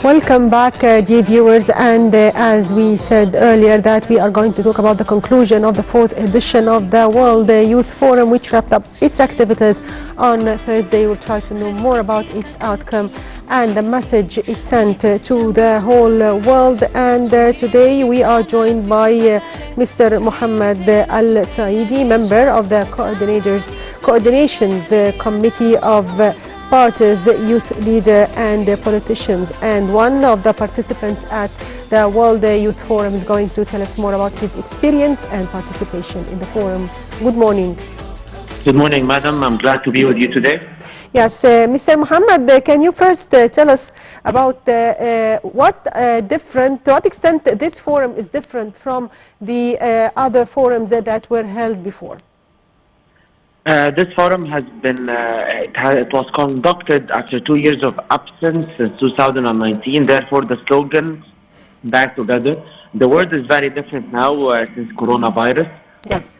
Welcome back, dear viewers, and as we said earlier that we are going to talk about the conclusion of the 4th edition of the World Youth Forum, which wrapped up its activities on Thursday. We'll try to know more about its outcome and the message it sent to the whole world. And today we are joined by Mr. Mohamed El Saedi, member of the Coordinations Committee of Parties, youth leader and politicians, and one of the participants at the World Youth Forum is going to tell us more about his experience and participation in the forum. Good morning. Good morning, madam. I'm glad to be with you today. Yes, Mr. Mohammed, can you first tell us about to what extent this forum is different from the other forums that were held before? This forum has been, it was conducted after 2 years of absence since 2019. Therefore, the slogan, back together. The world is very different now since coronavirus. Yes.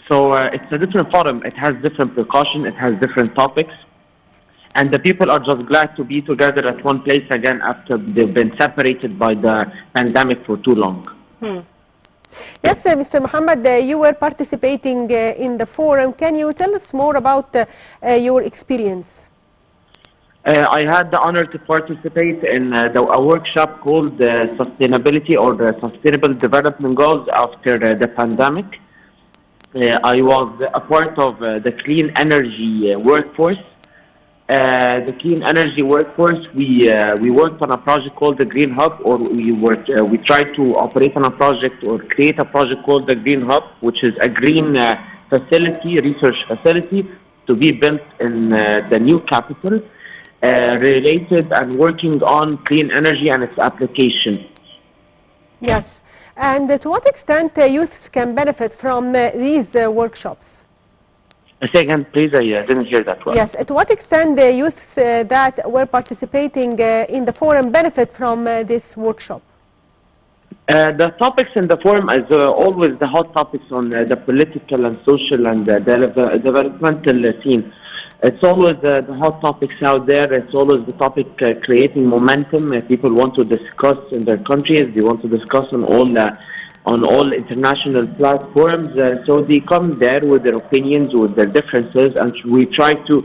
So it's a different forum. It has different precautions. It has different topics. And the people are just glad to be together at one place again after they've been separated by the pandemic for too long. Yes, Mr. Mohammed, you were participating in the forum. Can you tell us more about your experience? I had the honor to participate in a workshop called Sustainability or Sustainable Development Goals after the pandemic. I was a part of the clean energy workforce. The clean energy workforce, we worked on a project called the Green Hub, or we tried to operate on a project or create a project called the Green Hub, which is a green facility, research facility to be built in the new capital, related and working on clean energy and its application. Yes, and to what extent youths can benefit from these workshops? Say again, please, I didn't hear that well. Yes, to what extent the youths that were participating in the forum benefit from this workshop? The topics in the forum is always the hot topics on the political and social and developmental scene. It's always the hot topics out there. It's always the topic creating momentum. People want to discuss in their countries. They want to discuss on all international platforms, so they come there with their opinions, with their differences, and we try to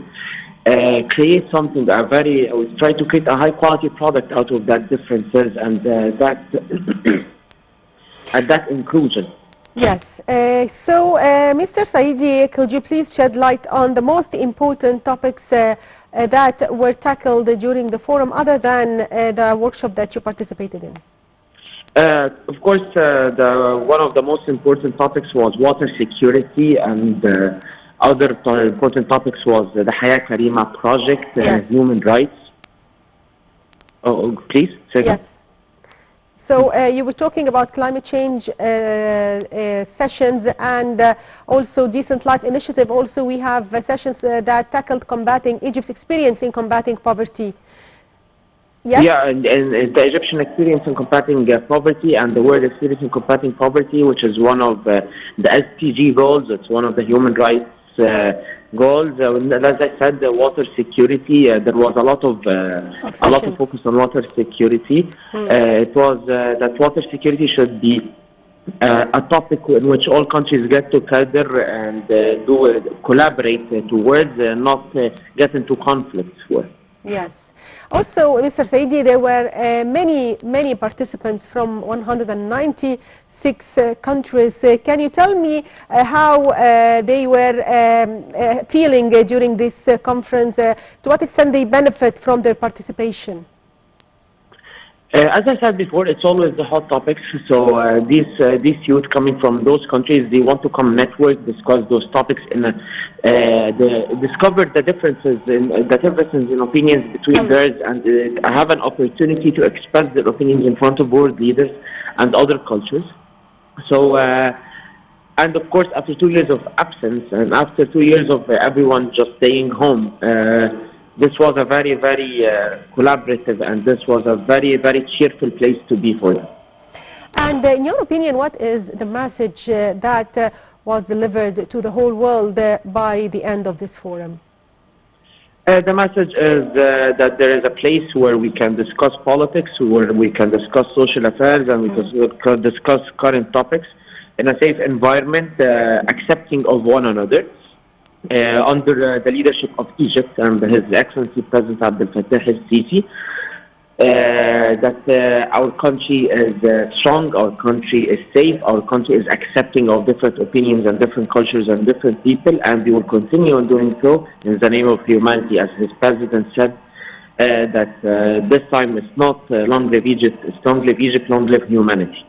create something we try to create a high quality product out of that differences and that inclusion. Yes. So, Mr. Saedi, could you please shed light on the most important topics that were tackled during the forum, other than the workshop that you participated in? Of course, one of the most important topics was water security, and other important topics was the Hayat Karima project, yes. Human rights. Oh, please, second. Yes. So you were talking about climate change sessions and also Decent Life Initiative. Also, we have sessions that tackled combating Egypt's experience in combating poverty. Yes. Yeah, and the Egyptian experience in combating poverty and the world experience in combating poverty, which is one of the SDG goals. It's one of the human rights goals. As I said, the water security. There was a lot of focus on water security. It was that water security should be a topic in which all countries get together and collaborate towards, not get into conflicts with. Yes. Also, Mr. Saedi, there were many participants from 196 countries. Can you tell me how they were feeling during this conference? To what extent they benefit from their participation? As I said before, it's always the hot topics. So these youth coming from those countries, they want to come network, discuss those topics, discover the differences in opinions between theirs, and have an opportunity to express their opinions in front of world leaders and other cultures. So, and of course, after 2 years of absence and after 2 years of everyone just staying home, this was a very, very collaborative, and this was a very, very cheerful place to be for them. And in your opinion, what is the message that was delivered to the whole world by the end of this forum? The message is that there is a place where we can discuss politics, where we can discuss social affairs, and can discuss current topics in a safe environment, accepting of one another, under the leadership of Egypt and His Excellency President Abdel Fattah el-Sisi. That our country is strong, our country is safe, our country is accepting of different opinions and different cultures and different people, and we will continue on doing so in the name of humanity, as his president said, that this time it's not long live Egypt, it's long live Egypt, long live humanity.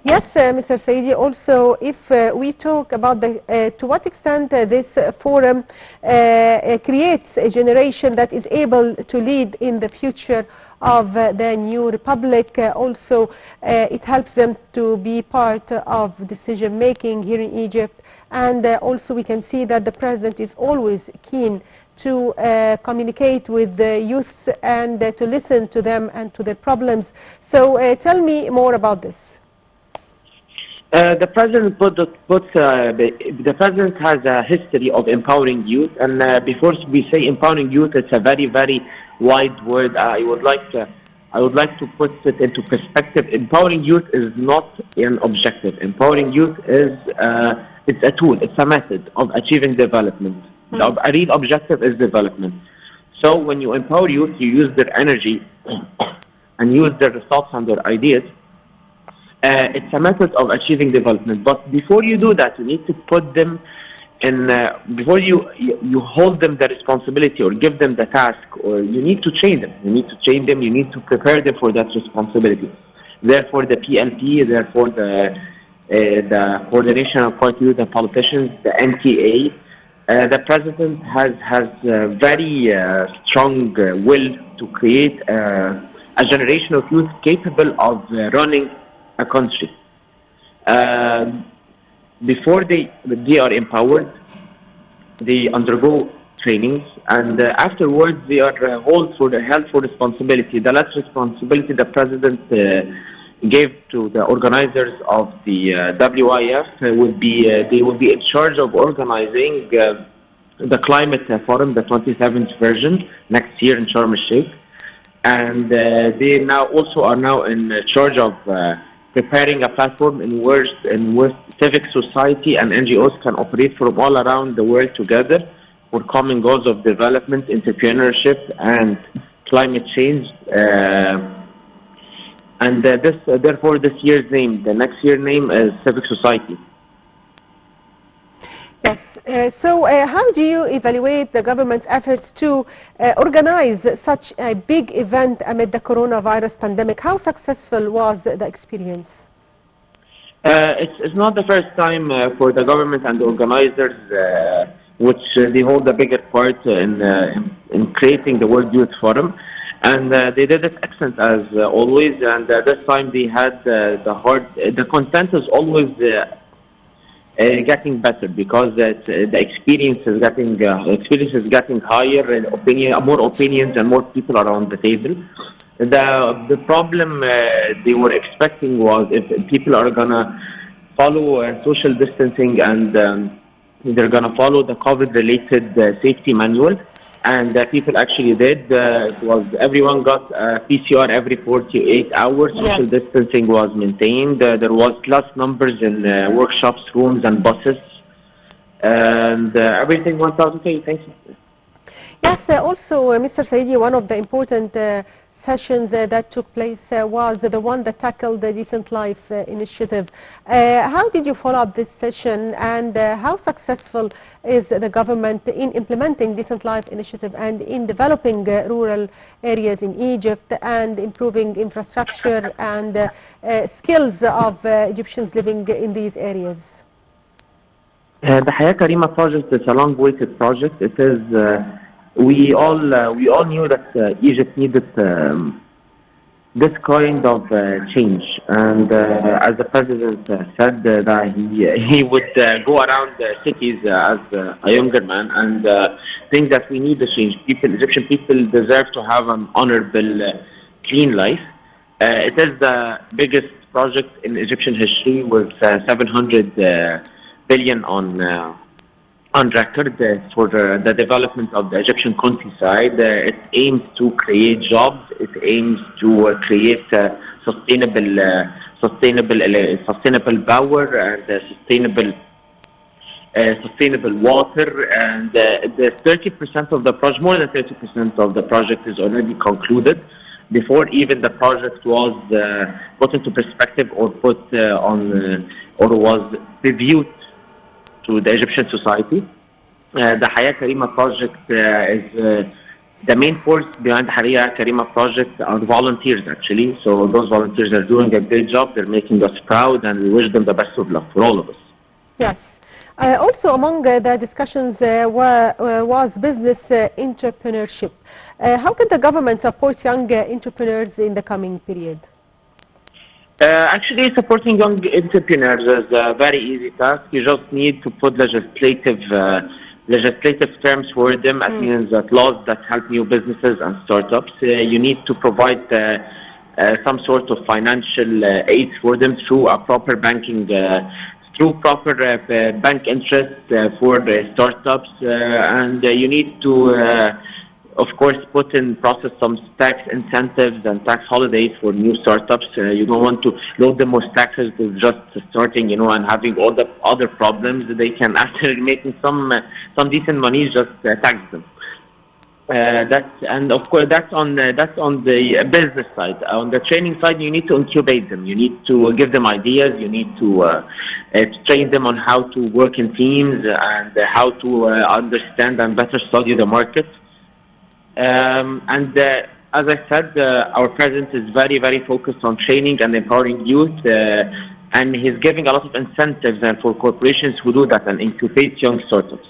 Yes, Mr. Saidi, also if we talk about to what extent this forum creates a generation that is able to lead in the future of the new republic, also it helps them to be part of decision making here in Egypt, and also we can see that the president is always keen to communicate with the youths and to listen to them and to their problems. So tell me more about this. The president has a history of empowering youth, and before we say empowering youth, it's a very, very wide word. I would like to put it into perspective. Empowering youth is not an objective. Empowering youth is it's a tool. It's a method of achieving development. A real objective is development. So when you empower youth, you use their energy and use their thoughts and their ideas. It's a method of achieving development. But before you do that, you need to put them in, before you hold them the responsibility or give them the task, or you need to train them. You need to train them, you need to prepare them for that responsibility. Therefore, the PLP, therefore the Coordination of Party Youth and Politicians, the NTA, the President has very strong will to create a generation of youth capable of running a country. Before they are empowered, they undergo trainings, and afterwards they are held for responsibility. The last responsibility the president gave to the organizers of the WIF would be they would be in charge of organizing the climate forum, the 27th version, next year in Sharm el-Sheikh, and they now also are now in charge of preparing a platform in which civic society and NGOs can operate from all around the world together for common goals of development, entrepreneurship, and climate change. Therefore, this year's name, the next year's name is civic society. Yes. So how do you evaluate the government's efforts to organize such a big event amid the coronavirus pandemic? How successful was the experience? It's not the first time for the government and the organizers, which they hold a bigger part in creating the World Youth Forum. And they did it excellent as always. And this time they had the content is always getting better, because the experience is getting higher, and more opinions and more people around the table. The problem they were expecting was if people are gonna follow social distancing and they're gonna follow the COVID-related safety manual, and people actually did. It was everyone got PCR every 48 hours. Yes. Social distancing was maintained. There was plus numbers in workshops, rooms, and buses, and everything went out okay. Thank you. Yes. Also, Mr. Saidi, one of the important sessions that took place was the one that tackled the Decent Life initiative. How did you follow up this session, and how successful is the government in implementing Decent Life initiative and in developing rural areas in Egypt and improving infrastructure and skills of Egyptians living in these areas? The Haya Karima project is a long-awaited project. It is. We all knew that Egypt needed this kind of change, and as the president said, that he would go around cities as a younger man and think that we need the change. Egyptian people deserve to have an honorable, clean life. It is the biggest project in Egyptian history, with 700 billion on on record for the development of the Egyptian countryside. It aims to create jobs. It aims to create sustainable power and sustainable water. And the 30% of the project, more than 30% of the project, is already concluded before even the project was put into perspective or put or was reviewed to the Egyptian society. The Haya Karima project is the main force behind the Haya Karima project are volunteers, actually. So those volunteers are doing a great job. They're making us proud, and we wish them the best of luck for all of us. Yes. Also, among the discussions was business entrepreneurship. How can the government support young entrepreneurs in the coming period? Actually, supporting young entrepreneurs is a very easy task. You just need to put legislative terms for them. That means that laws that help new businesses and startups. You need to provide some sort of financial aid for them through a proper banking, through proper bank interest for the startups, and you need to. Of course, put in process some tax incentives and tax holidays for new startups. You don't want to load them with taxes with just starting, and having all the other problems. They can, after making some decent money, just tax them. And of course that's on the business side. On the training side, you need to incubate them. You need to give them ideas. You need to train them on how to work in teams and how to understand and better study the market. As I said, our president is very, very focused on training and empowering youth, and he's giving a lot of incentives for corporations who do that and incubate young startups.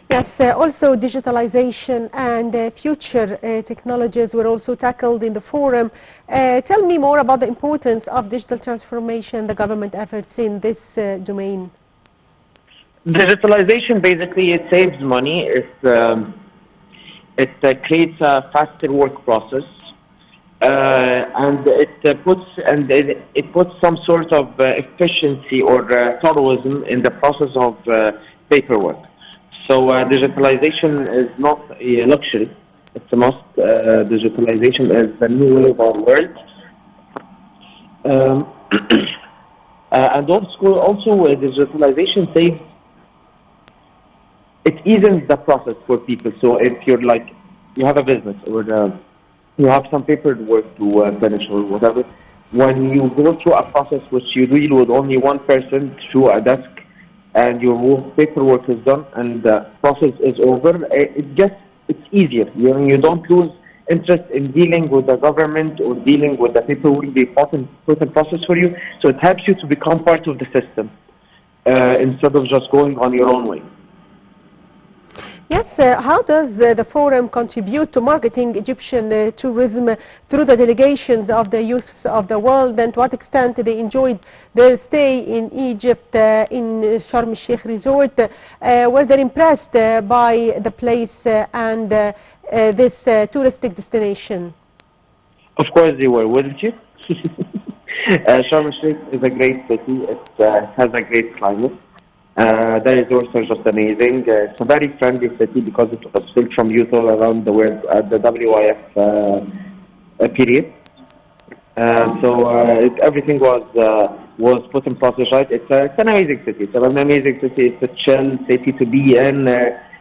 Yes, also digitalization and future technologies were also tackled in the forum. Tell me more about the importance of digital transformation, the government efforts in this domain. Digitalization, basically, it saves money. It creates a faster work process, and it puts some sort of efficiency or thoroughness in the process of paperwork. So digitalization is not a luxury; it's a must. Digitalization is the new way of our world, and also digitalization saves. It eases the process for people. So if you have a business or you have some paperwork to finish or whatever, when you go through a process which you deal with only one person through a desk and your paperwork is done and the process is over, it's easier. You don't lose interest in dealing with the government or dealing with the paperwork they put in process for you. So it helps you to become part of the system instead of just going on your own way. Yes, how does the forum contribute to marketing Egyptian tourism through the delegations of the youths of the world, and to what extent they enjoyed their stay in Egypt in Sharm el-Sheikh resort? Were they impressed by the place and this touristic destination? Of course they were, wouldn't you? Sharm el-Sheikh is a great city. It has a great climate. The resorts are just amazing. It's a very friendly city because it was built from youth all around the world at the WIF period. Everything was put in process right. It's an amazing city. It's an amazing city. It's a chill city to be in.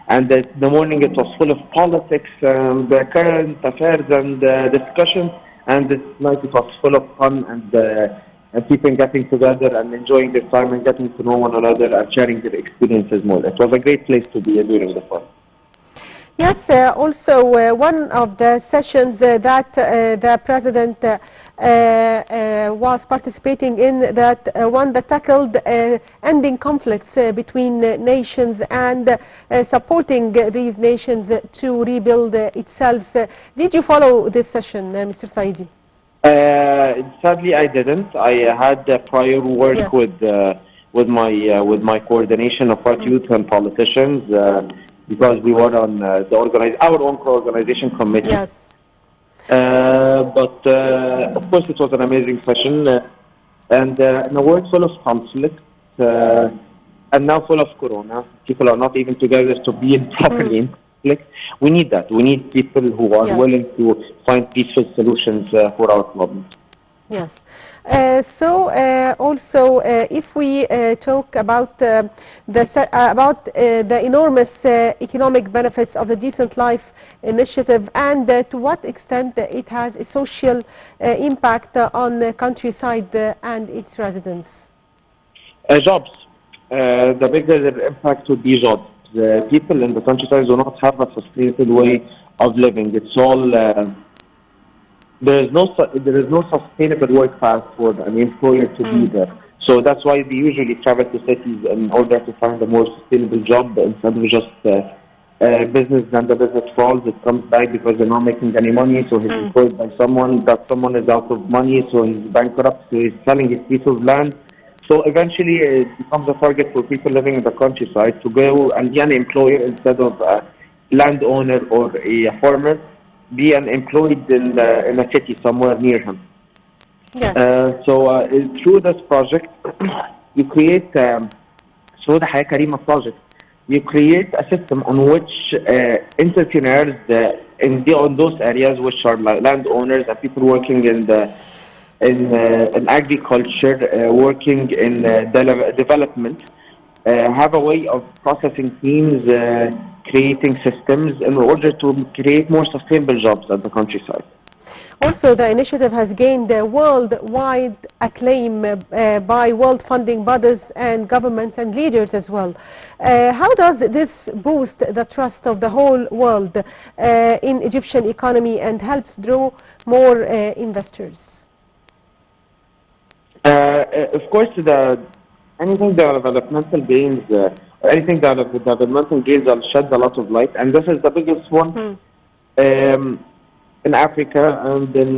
And the morning it was full of politics, the current affairs and discussion. And this night it was full of fun and people getting together and enjoying their time and getting to know one another and sharing their experiences more. It was a great place to be during the fun. Yes, also one of the sessions that the president was participating in, that one that tackled ending conflicts between nations and supporting these nations to rebuild itself. Did you follow this session, Mr. Saedi? Sadly, I didn't. I had prior work with my coordination of our youth and politicians because we were on our own co-organization committee. Yes. But of course, it was an amazing session, and in a world full of conflict, and now full of corona. People are not even together to be properly in conflict. We need that. We need people who are willing to find peaceful solutions for our problems. Yes. Also, if we talk about the enormous economic benefits of the Decent Life initiative, and to what extent it has a social impact on the countryside and its residents. Jobs. The bigger the impact would be jobs. The people in the countryside do not have a sustainable way of living. It's all there is no sustainable work path for an employer to be there. So that's why they usually travel to cities in order to find a more sustainable job instead of just business. Then the business falls, it comes back because they're not making any money, so he's employed by someone, that someone is out of money, so he's bankrupt, so he's selling his piece of land. So eventually it becomes a target for people living in the countryside to go and be an employer instead of a landowner or a farmer, be an employed in a city somewhere near him. Yes. Through this project, you create, through the Haya Karima project, you create a system on which entrepreneurs on those areas, which are landowners and people working in agriculture, working in development, have a way of processing teams, creating systems in order to create more sustainable jobs at the countryside. Also, the initiative has gained worldwide acclaim by world funding bodies and governments and leaders as well. How does this boost the trust of the whole world in Egyptian economy and helps draw more investors? Of course, anything that developmental gains, anything that developmental gains will shed a lot of light, and this is the biggest one in Africa and in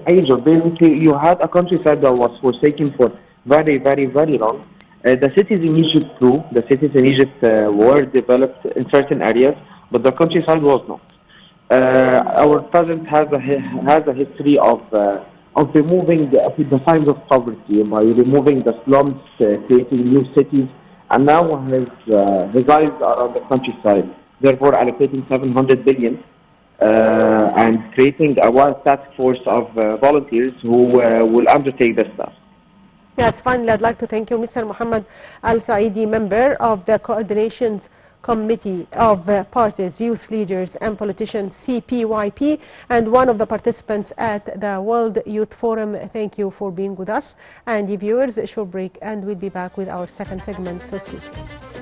Asia. Basically, you had a countryside that was forsaken for very, very, very long. The cities in Egypt too. The cities in Egypt were developed in certain areas, but the countryside was not. Our president has a history of removing the signs of poverty by removing the slums, creating new cities, and now his eyes are on the countryside. Therefore, allocating 700 billion and creating a wild task force of volunteers who will undertake this task. Yes, finally, I'd like to thank you, Mr. Mohamed El Saedi, member of the Coordinations Committee of Parties, Youth Leaders and Politicians, CPYP, and one of the participants at the World Youth Forum. Thank you for being with us. And viewers, a short break, and we'll be back with our second segment. So stay tuned.